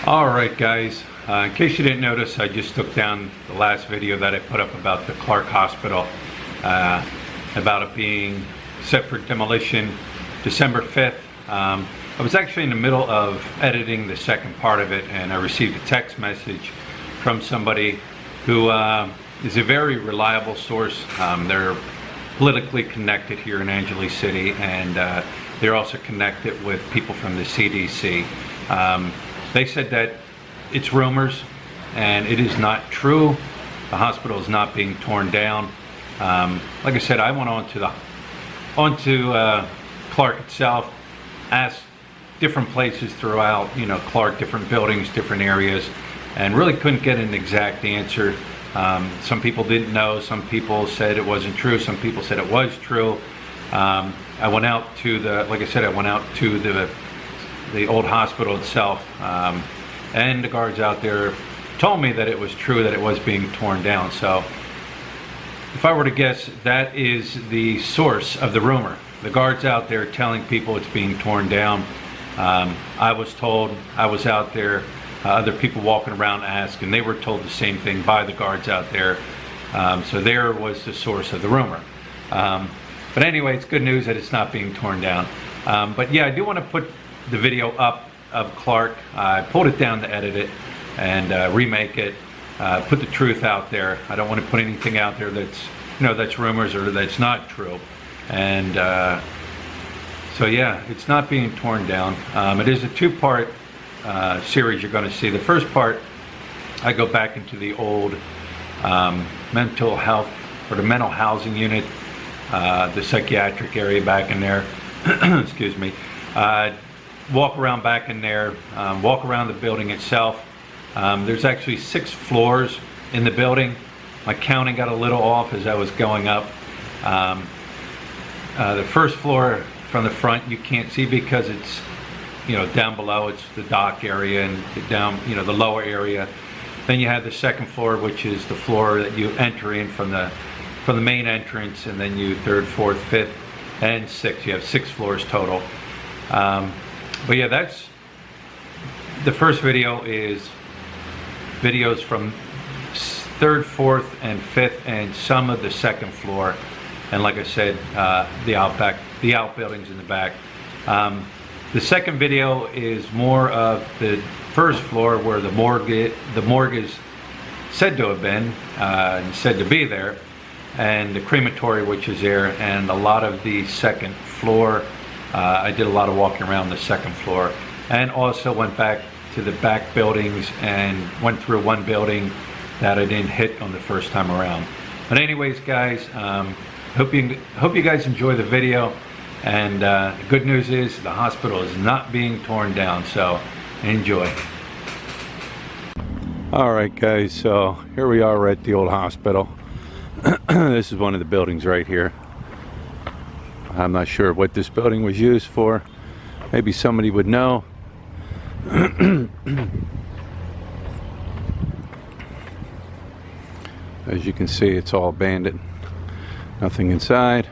Alright guys, in case you didn't notice, I just took down the last video that I put up about the Clark Hospital, about it being set for demolition December 5th. I was actually in the middle of editing the second part of it, and I received a text message from somebody who is a very reliable source. They're politically connected here in Angeles City, and they're also connected with people from the CDC. They said that it's rumors and it is not true. The hospital is not being torn down. Like I said, I went onto Clark itself, asked different places throughout, Clark, different buildings, different areas, and really couldn't get an exact answer. Some people didn't know, some people said it wasn't true, some people said it was true. I went out to the old hospital itself, and the guards out there told me that it was true, that it was being torn down. So if I were to guess, that is the source of the rumor. The guards out there telling people it's being torn down. I was told, I was out there, other people walking around asked, and they were told the same thing by the guards out there. So there was the source of the rumor. But anyway, it's good news that it's not being torn down. But yeah, I do want to put the video up of Clark. I pulled it down to edit it and remake it, put the truth out there. I don't want to put anything out there that's that's rumors or that's not true. And so yeah, it's not being torn down. It is a two-part series you're going to see. The first part, I go back into the old mental health or the mental housing unit, the psychiatric area back in there. Excuse me. Walk around back in there, walk around the building itself. There's actually 6 floors in the building. My counting got a little off as I was going up. The first floor from the front you can't see because it's down below, it's the dock area, and down the lower area. Then you have the second floor, which is the floor that you enter in from the main entrance, and then you 3rd, 4th, 5th, and 6th. You have 6 floors total. But yeah, that's the first video. Is videos from 3rd, 4th, and 5th, and some of the 2nd floor, and like I said, the outbuildings in the back. The second video is more of the first floor, where the morgue is said to have been and said to be there, and the crematory, which is there, and a lot of the 2nd floor. I did a lot of walking around the 2nd floor, and also went back to the back buildings and went through one building that I didn't hit on the first time around. But anyways, guys, hope you guys enjoy the video. And the good news is the hospital is not being torn down, so enjoy. Alright guys, so here we are at the old hospital. This is one of the buildings right here. I'm not sure what this building was used for. Maybe somebody would know. As you can see, it's all abandoned. Nothing inside.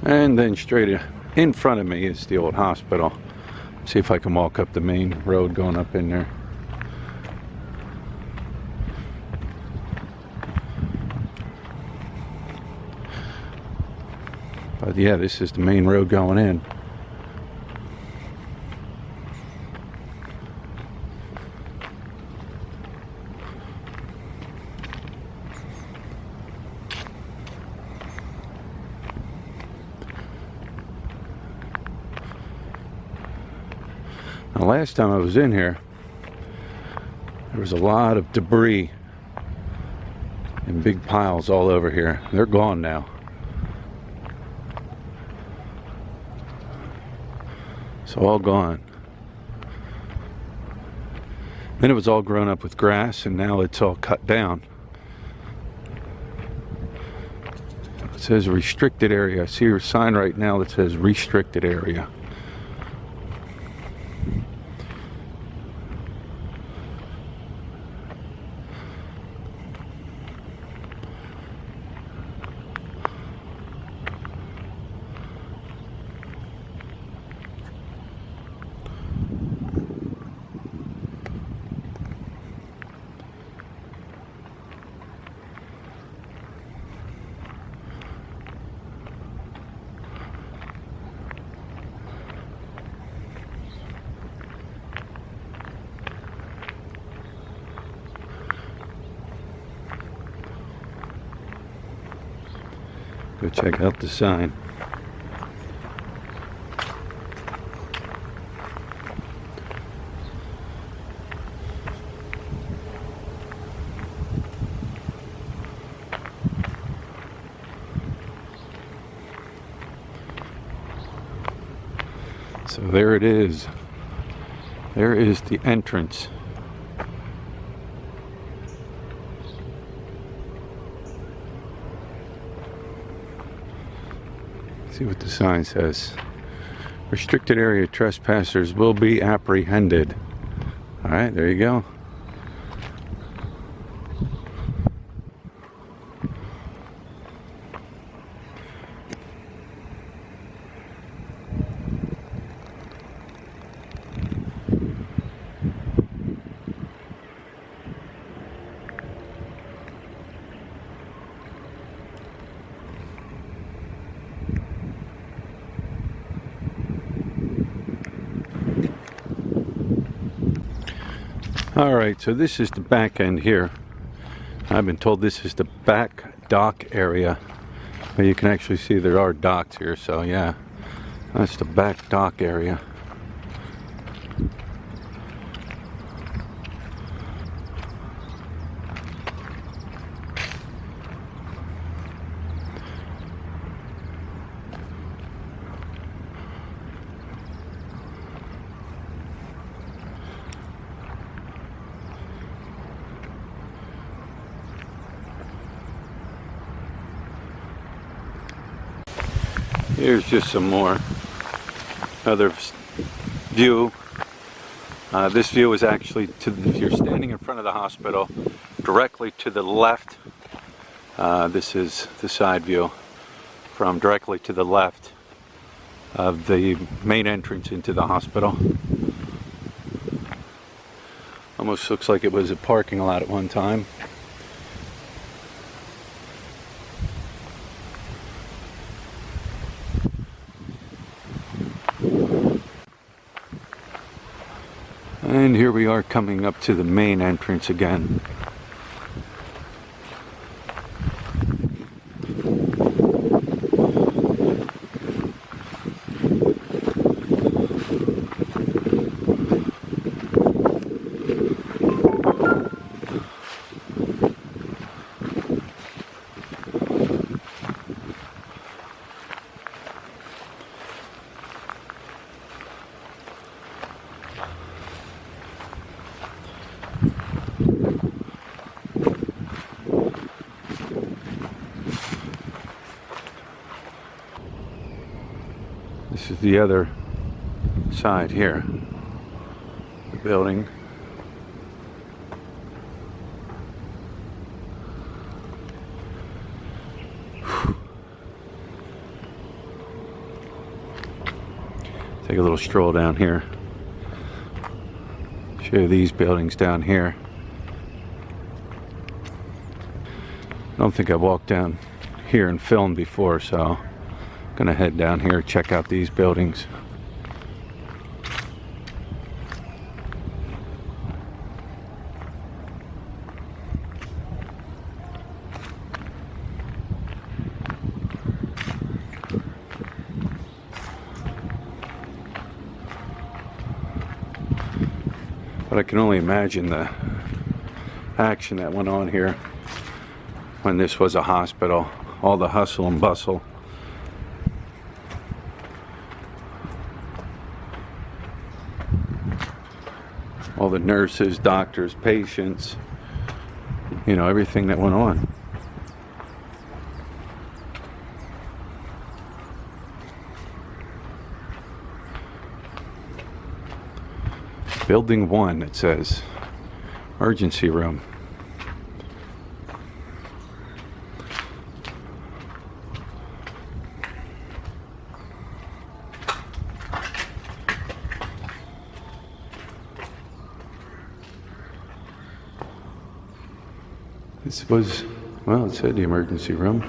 And then straight in front of me is the old hospital. See if I can walk up the main road going up in there. But yeah, this is the main road going in. Now, last time I was in here, there was a lot of debris in big piles all over here. They're gone now. It's all gone. Then it was all grown up with grass, and now it's all cut down. It says restricted area. I see a sign right now that says restricted area. Go check out the sign. So there it is. There is the entrance. See what the sign says. Restricted area trespassers will be apprehended. Alright, there you go. Alright, so this is the back end here. I've been told this is the back dock area. But you can actually see there are docks here, so yeah. That's the back dock area. Here's just some more other view. This view is actually if you're standing in front of the hospital, directly to the left. This is the side view from directly to the left of the main entrance into the hospital. Almost looks like it was a parking lot at one time. And here we are coming up to the main entrance again. This is the other side here, the building. Take a little stroll down here. Show you these buildings down here. I don't think I've walked down here and filmed before, so gonna head down here, check out these buildings. But I can only imagine the action that went on here when this was a hospital, all the hustle and bustle. the nurses, doctors, patients, you know, everything that went on. Building 1, it says. Emergency room. This was, well, it said the emergency room.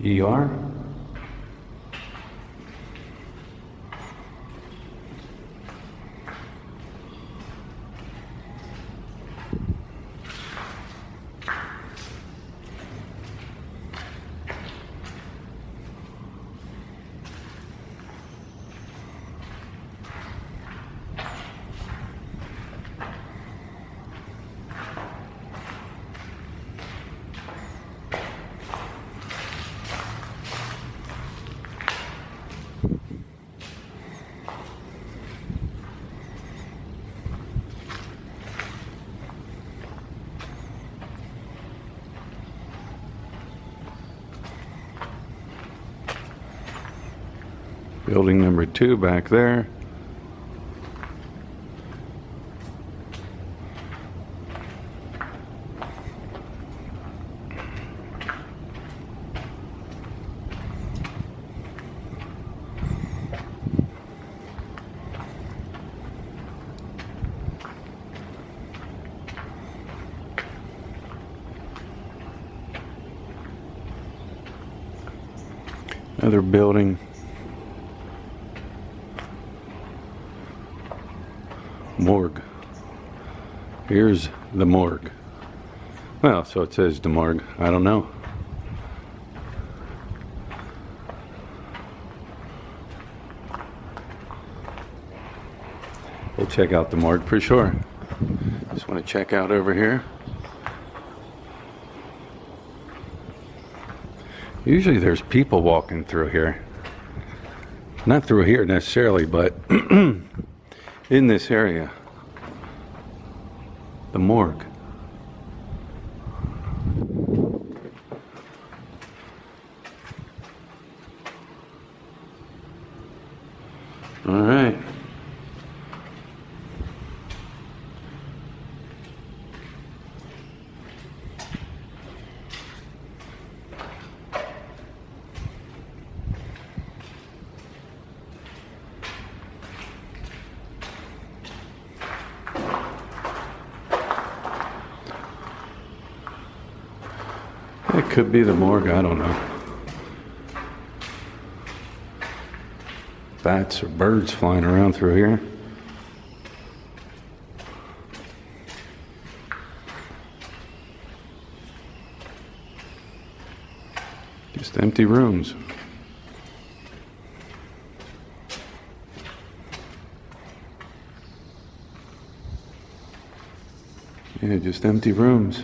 ER? Building number 2 back there. Another building. Morgue. Here's the morgue. Well, so it says the morgue. I don't know. We'll check out the morgue for sure. Just want to check out over here. Usually there's people walking through here. Not through here necessarily, but in this area. The morgue. All right. It could be the morgue, I don't know. Bats or birds flying around through here. Just empty rooms. Yeah, just empty rooms.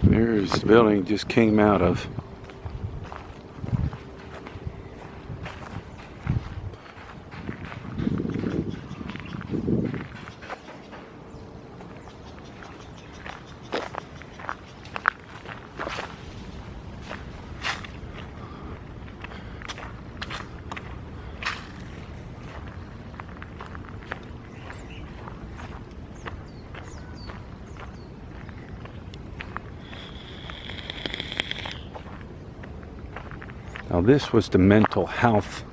There's the building just came out of. Now this was the mental health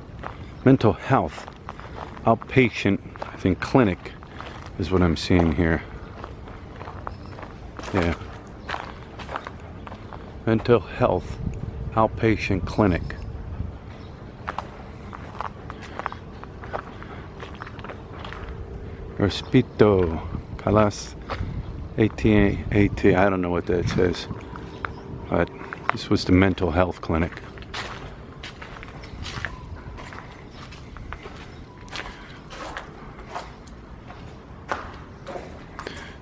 outpatient, I think, clinic is what I'm seeing here. Yeah. Mental health outpatient clinic. Respito Calas AT. I don't know what that says, but this was the mental health clinic.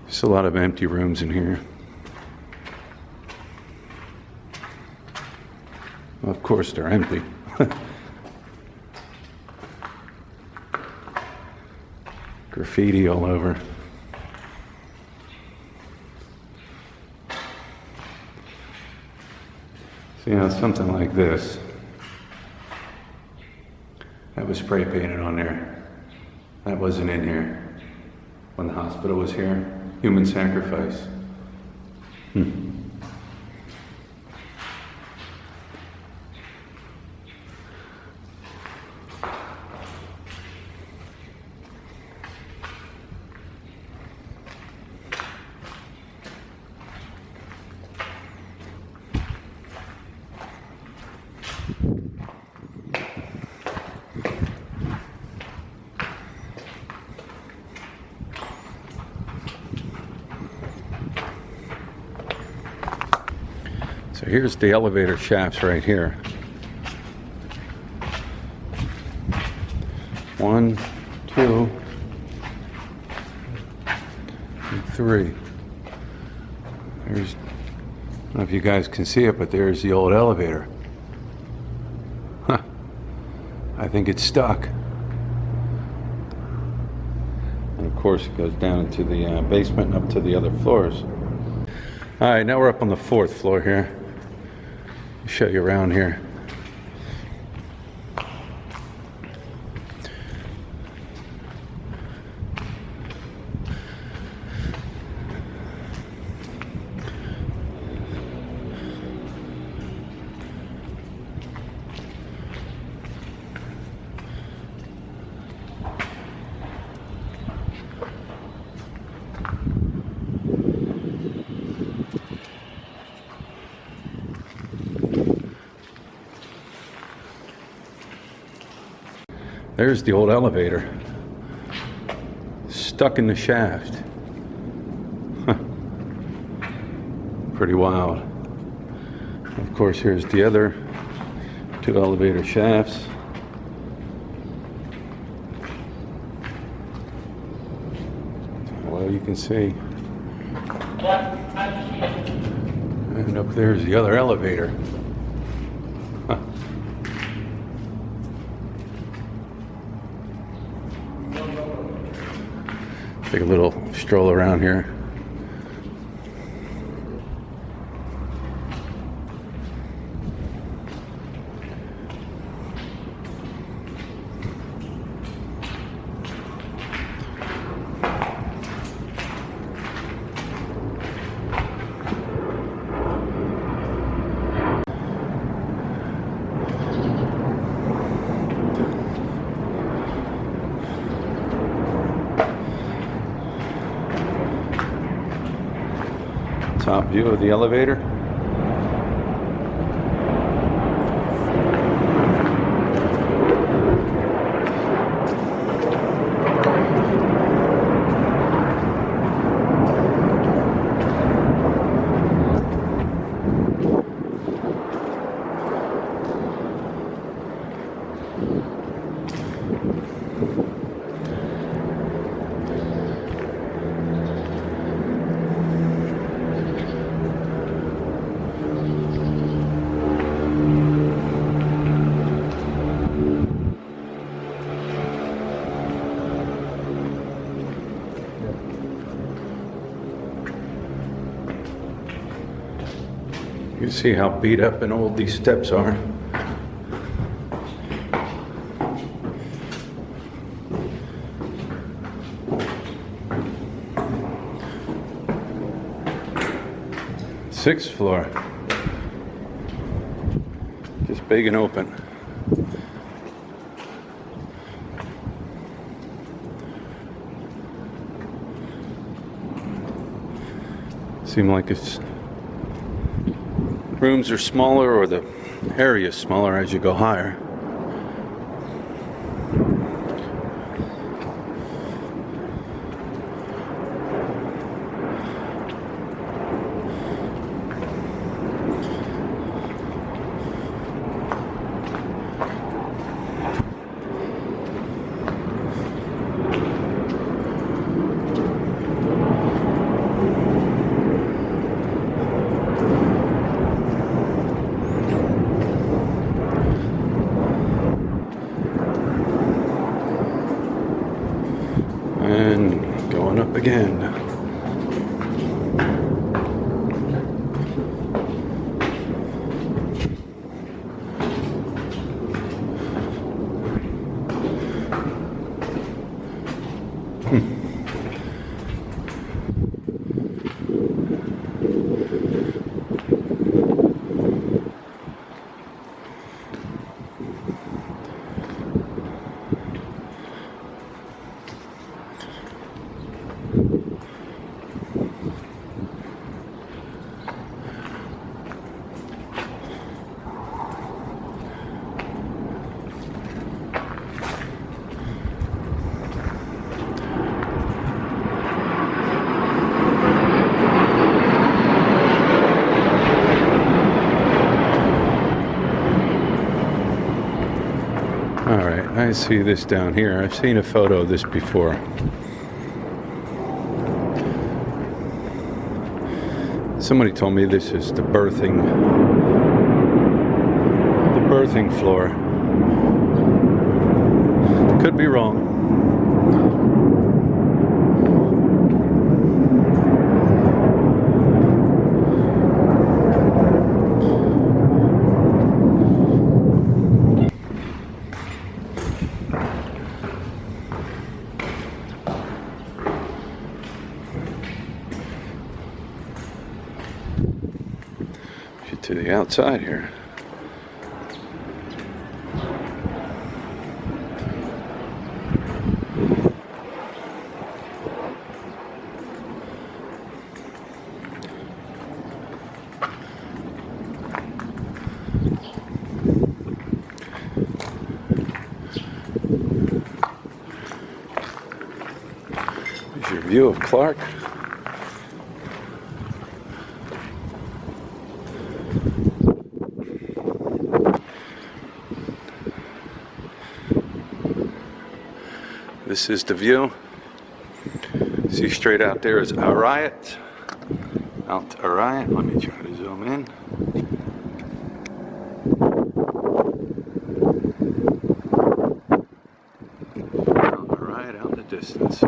There's a lot of empty rooms in here. Of course they're empty. Graffiti all over. So, you know, something like this that was spray painted on there. That wasn't in here when the hospital was here. Human sacrifice. So here's the elevator shafts right here. 1, 2, and 3. There's, I don't know if you guys can see it, but there's the old elevator. Huh. I think it's stuck. And of course it goes down into the basement and up to the other floors. All right, now we're up on the 4th floor here. I'll show you around here. There's the old elevator, stuck in the shaft. Huh. Pretty wild. Of course, here's the other 2 elevator shafts. Well, you can see. And up there's the other elevator. Huh. Take a little stroll around here. Top view of the elevator. You can see how beat up and old these steps are. Sixth floor. Just big and open. Seem like it's rooms are smaller, or the area is smaller as you go higher. And going up again. Alright, I see this down here. I've seen a photo of this before. Somebody told me this is the birthing floor. Could be wrong. To the outside here. Here's your view of Clark. This is the view. See straight out there is Arayat. Out to Arayat. Let me try to zoom in. Arayat out in the distance.